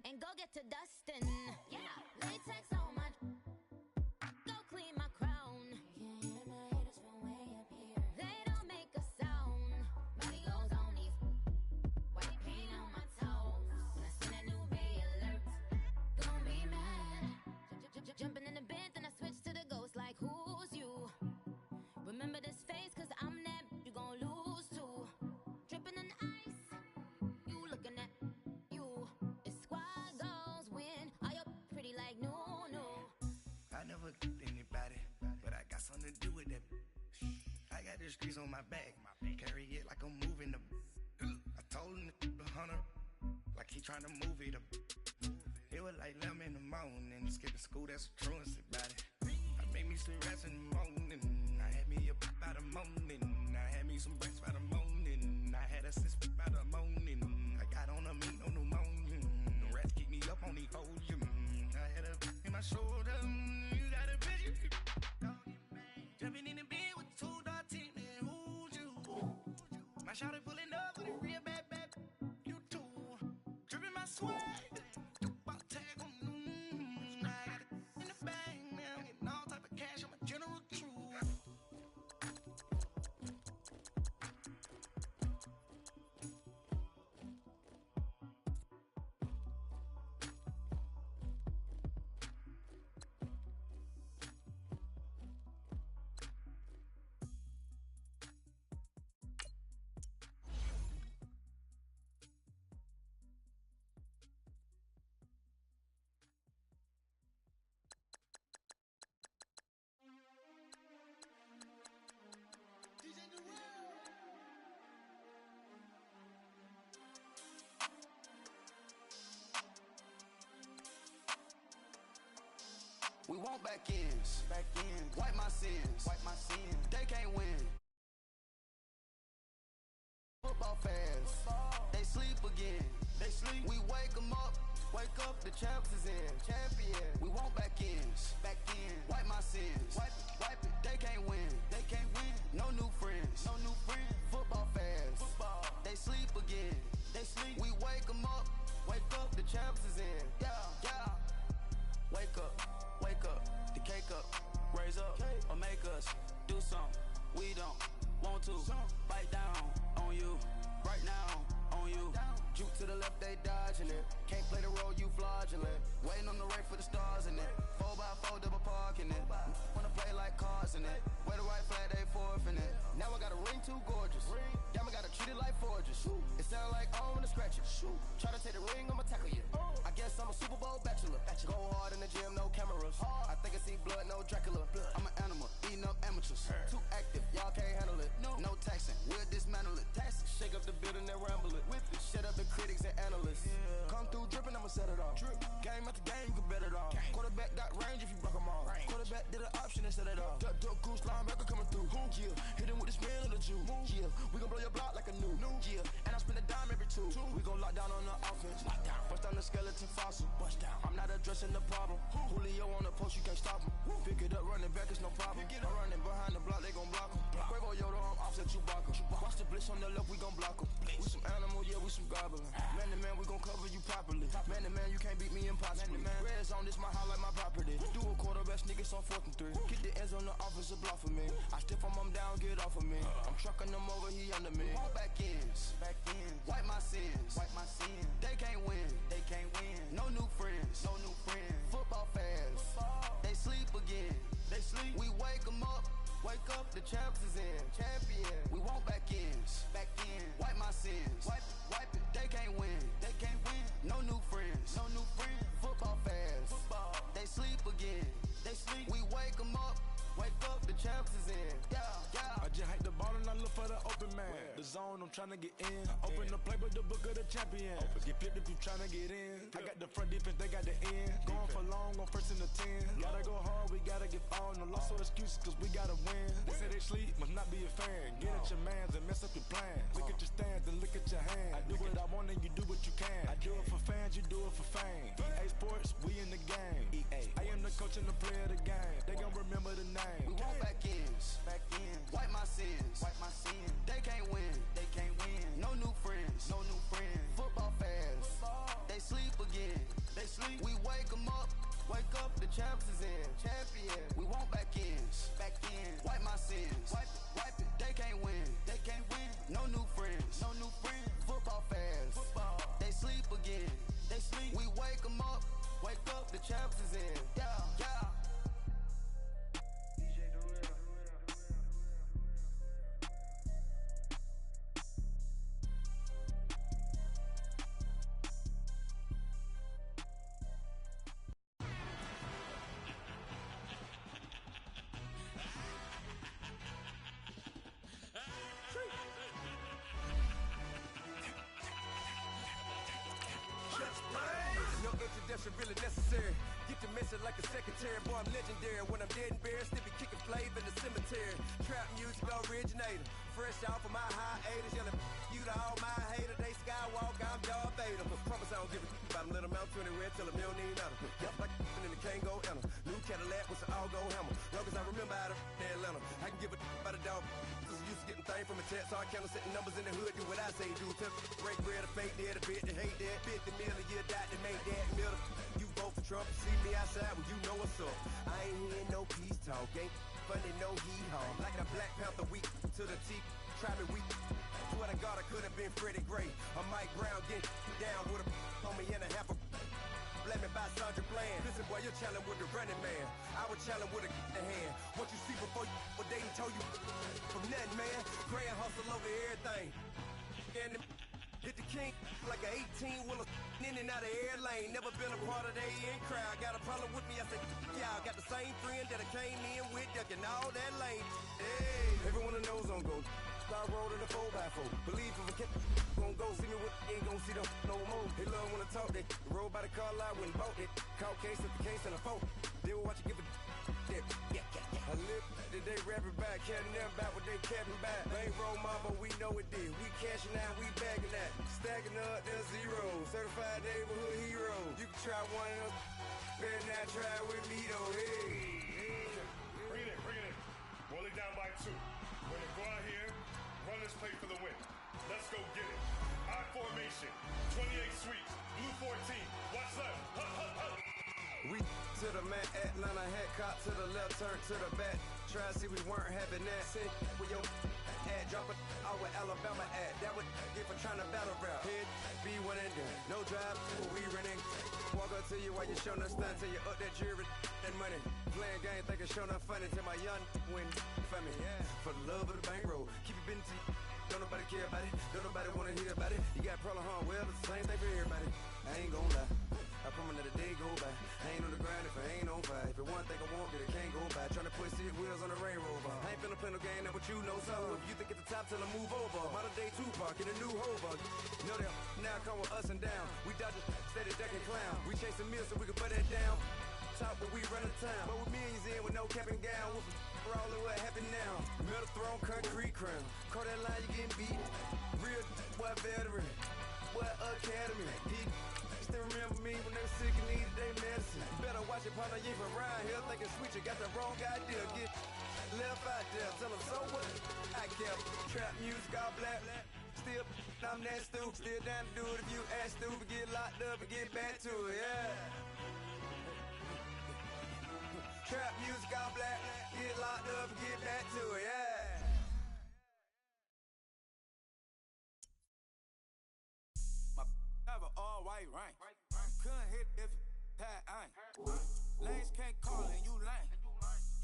and go get to Dustin? Yeah, latex on my. Go clean my crown. Can't hear my haters from way up here. They don't make a sound. Money goes on these. White paint on my toe. something to do with that. I got the streets on my back. Carry it like I'm moving the. I told him to 100, like he trying to move it up. It was like 11 in the morning, skipping school, that's a truancy about it. I made me some rest in the morning, I had me a by the morning. I had me some breaks by the morning, I had a six by the morning. I got on a meat, no pneumonia. The rats keep me up on the volume. I had a in my shoulder, you got a bitch. Jumping in the bed with 2 dark teeth, man, who's you? My shawty pulling up with a real bad, you too. Dripping my swag. We want back ends, wipe my sins, they can't win. Football fans, they sleep again, we wake them up, the champs is in, champion. We want back ends, wipe my sins, wipe it, they can't win, no new friends, football fans, they sleep again, we wake them up, the champs is in, yeah, wake up, the cake up, raise up, or make us do something we don't want to. Bite down on you, right now on you. Juke to the left, they dodging it. Can't play the role, you fraudulent. Waiting on the right for the stars in it. 4x4 double parking it. Wanna play like cars in it. Wear the right flag, they forfeiting it. Now I got a ring too gorgeous. Damn, I gotta treat it like forges. It sound like I wanna scratch it. Try to take the ring, I'ma tackle you. I guess I'm a Super Bowl bachelor. Go hard in the gym, no cameras. I think I see blood, no Dracula. I'm an animal, eating up amateurs. Too active, y'all can't handle it. No taxing, we'll dismantle it. Shake up the building and ramble it. Whip it, shut up the critics and analysts. Come through dripping, I'ma set it off. Game after game, you can bet it off. Quarterback got range if you block them all. Quarterback did an option and set it off. Duck goose linebacker coming through. Yeah, hit him with the spin of the Jew. Yeah, we gon' blow your block like a new. Yeah, and I spend a dime every two. We gon' lock down on the offense. Bust down the skeleton fossil. I'm not addressing the problem. Julio on the post, you can't stop him. Pick it up, running back, it's no problem. I'm running behind the block, they gon' block him. Quavo Yoda, I'm offset Chewbacca. Watch the blitz on the left, we gon' block him. We some animal, yeah, we some goblin. Man to man, we gon' cover you properly. Man to man, you can't beat me impossibly. Red zone, this my highlight, my property. Do a quarterback sneakers on 4th and 3. Get the ends on the offensive block for me. I stiff him, I'm down, get off of me. I'm trucking them over, he under me. All back ends, wipe my sins, they can't win, no new friends, football fans, they sleep again, we wake them up, the champs is in, champion. We want back ends, wipe my sins, wipe it, they can't win, no new friends, football fans, they sleep again, we wake them up, the champs is in, yeah. I just hate the ball and I look for the open man. The zone, I'm tryna get in. Open the playbook, the book of the champion. Get flipped if you tryna get in. I got the front defense, they got the end. Going for long, on 1st and the 10. Gotta go hard, we gotta get on. No loss or excuses, cause we gotta win. They say they sleep, must not be a fan. Get at your mans and mess up your plans. Look at your stands and look at your hands. I do what I want and you do what you can. I do it for fans, you do it for fame. EA Sports, we in the game. I am the coach and the player of the game. They gon' remember the name. We want back ends, wipe my sins, they can't win, no new friends, football fans, they sleep again, we wake them up, the champs is in, champion. We want back ends, wipe my sins, wipe it, they can't win, no new friends, football fans, they sleep again, we wake them up, the champs is in, yeah. motion really necessary. Get the message like a secretary. Boy, I'm legendary. When I'm dead and buried, still be kicking flavor in the cemetery. Trap music originator. Fresh off of my hiatus. Yelling you to all my haters. They skywalk, I'm Darth Vader. Promise I don't give a about them. Let them out to anywhere. Tell them they don't need nothing. Yup, like and the can't go enter. New Cadillac with an all-go hammer. Long as I remember out of Atlanta. I can give a about a dog. Used to getting things from a text, so I count setting numbers in the hood. Do what I say, do. Tell break bread, a fake dead, a bit to hate that. 50 million a year, died to make that middle. You vote for Trump, see me outside, well, you know what's up. I ain't hearing no peace talk, ain't funny, no hee-haw. Like a Black Panther weak to the teeth, try me weak. Swear to God, I could have been Freddie Gray. Or Mike Brown getting down with a homie and a half a. Blame me by Sandra Bland. Listen, boy, you're challenging with the running man. I was challenging with a hand. What you see before you, what they done told you from nothing, man. Grand hustle over everything. And hit the king like an 18-wheeler in and out of air lane. Never been a part of the in crowd. Got a problem with me, I said, y'all got the same friend that I came in with, ducking all that lane. Hey, everyone knows I'm go. Start rolling the 4x4. Believe if a cat gon' go see me with ain't gon' see them no more. They love when I talk, they roll by the car lot when bought it. Caught case at the case and a phone. They will watch you give a dip. I live that they rapping back, catching them back what they capping back. Bankroll mama, we know it did. We cashing out, we bagging that. Stacking up, there's zero. Certified neighborhood hero. You can try one of them, better not try with me though. Hey. Bring it in. Roll it down by 2. We're gonna go out here, run this play for the win. Let's go get it. I formation, 28 sweeps, blue 14. Watch left. Hup, hup, hup. We to the man, Atlanta head cop to the left, turn to the back. Try to see we weren't having that. Sit with your ad, drop it out with Alabama ad. That would get for trying to battle rap. Head, be one and done. No drive, we running. Walk up to you while you showing us stunt till you up that jewelry and money. Playing game, thinking showing up funny till my young win for me. Yeah, for the love of the bankroll. Keep it been to you. Don't nobody care about it. Don't nobody wanna hear about it. You got problem, huh? Well, it's the same thing for everybody. I ain't gon' lie. I promise that a day go by. I ain't on the grind if I ain't on fire. If it one thing I want, then it can't go by. Tryna put 6 wheels on the Range Rover. I ain't finna play no game, that what you know. So if you think at the top, tell them move over. Modern day Tupac in a new Hova. You know that now come with us and down. We dodge it, steady ducking clown. We chasing meals so we can put that down. Top, but we run the time. But with millions in with no cap and gown. We're all in what happened now. Metal throne, concrete crown. Call that line, you getting beat. Real what veteran. What academy. He still remember me when they were sick and needed their medicine. Better watch it, partner, you from around here thinking sweet, you got the wrong idea. Get left out there, tell them so what? I kept trap music, all black. Still, I'm that stupid. Still down to do it if you act stupid. Get locked up and get back to it, yeah. Trap music, all black. Get locked up and get back to it, yeah. Never all white rank. Couldn't hit if it had ain't. Lanes can't call and you lame.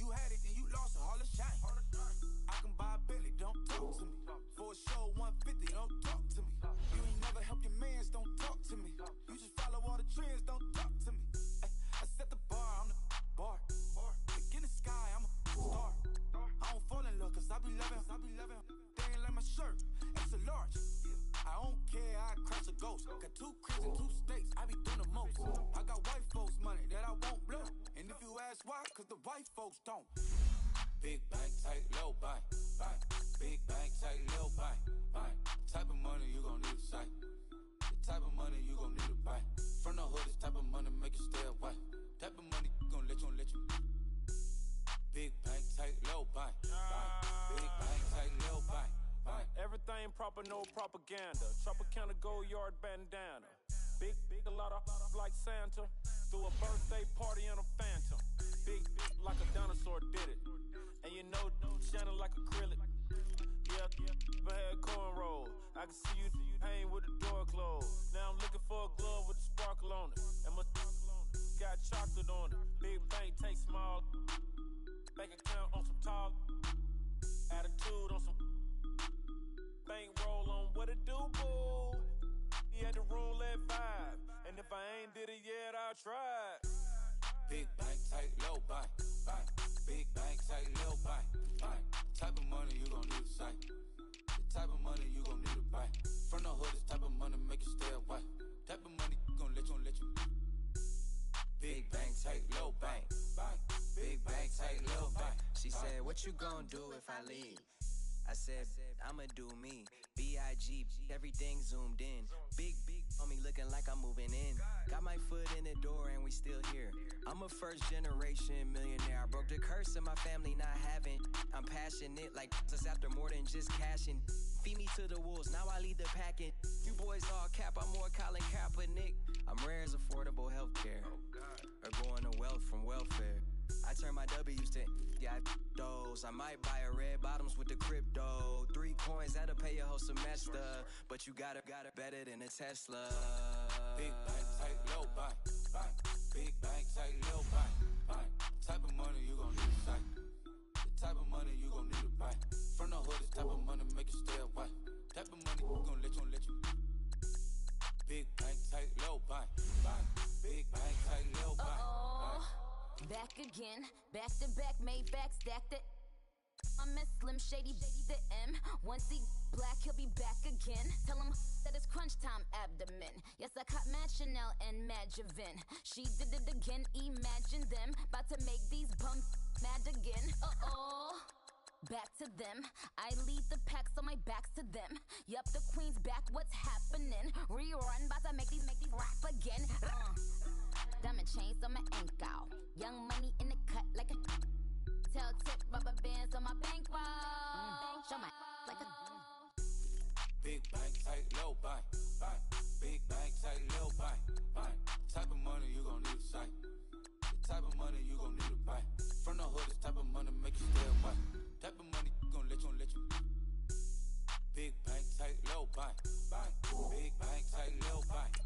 You had it and you lost it, all the shame. I can buy a Billy, don't talk to me. For a show 150, don't talk to me. You ain't never help your mans, don't talk to me. You just follow all the trends, don't talk to me. I set the bar, I'm the bar. Look in the sky, I'm a star. I don't fall in love, cause I be loving. They ain't like my shirt, it's a large. I don't care, I crush a ghost. Got 2 cribs and 2 states, I be doing the most. I got white folks money that I won't blow. And if you ask why, cause the white folks don't. Big bank, tight, low bank. Big bank, tight, low bank. Type of money you gon' need a sight. The type of money you gon' need to buy. From the hood, this type of money make you stay away. Type of money gon' let you. Big bank, tight, low bank. Big bank, tight, low bank. Everything proper, no propaganda. Tropicana gold yard bandana. Big, a lot of like Santa. Threw a birthday party in a phantom. Big like a dinosaur did it. And you know, shining like acrylic. Yeah, I had cornrow. I can see you hang with the door closed. Now I'm looking for a glove with a sparkle on it. And my got chocolate on it. Big bank, take small. Bank account on some tall. Attitude on some. Bank roll on what it do, boo. He had the room at 5. And if I ain't did it yet, I'll try. Big bank, tight, low bank. Big bank, tight, low bank. Type of money you gon' need a sight. The type of money you gon' need to buy. From the hood, this type of money make you stay away. Type of money gon' let you. take low bank. Big bank, take low bank. She said, what you gonna do if I leave? I said, I'ma do me. B.I.G. Everything zoomed in. Big on me looking like I'm moving in. Got my foot in the door and we still here. I'm a first generation millionaire. I broke the curse of my family not having. I'm passionate like just after more than just cashing. Feed me to the wolves, now I lead the packing. You boys all cap, I'm more Colin Kaepernick. I'm rare as affordable healthcare. Or going to wealth from welfare. I turn my W's to those. I might buy a red bottoms with the crypto. 3 coins, that'll pay your whole semester. But you gotta better than a Tesla. Big bank, take low bank. Big bank, take low bank. Type of money you gon' need to sight. The type of money you gon' need to buy. From the hood, this type of money make you stay away. Type of money you gon' let you. Big bank, take low bank. Big bank, take low bank. Back again, back to back, made back, stacked it. I'm a Slim Shady, the M. Once he black, he'll be back again. Tell him that it's crunch time abdomen. Yes, I caught Mad Chanel and Mad Javin. She did it again, imagine them. About to make these bums mad again. Back to them. I lead the pack, so my back's to them. Yup, the queen's back, what's happening? Rerun, about to make these rap again. Diamond chains on my ankle. Young money in the cut like a tail tip, rubber bands on my bankroll. Show my like a Big bank, take low bank. Big bank, take low bank. Type of money you gon' need to sight. The type of money you gon' need to buy. From the hood, this type of money make you stay away. Type of money gon' let you. Big bank, take low bank. Big bank, take low bank.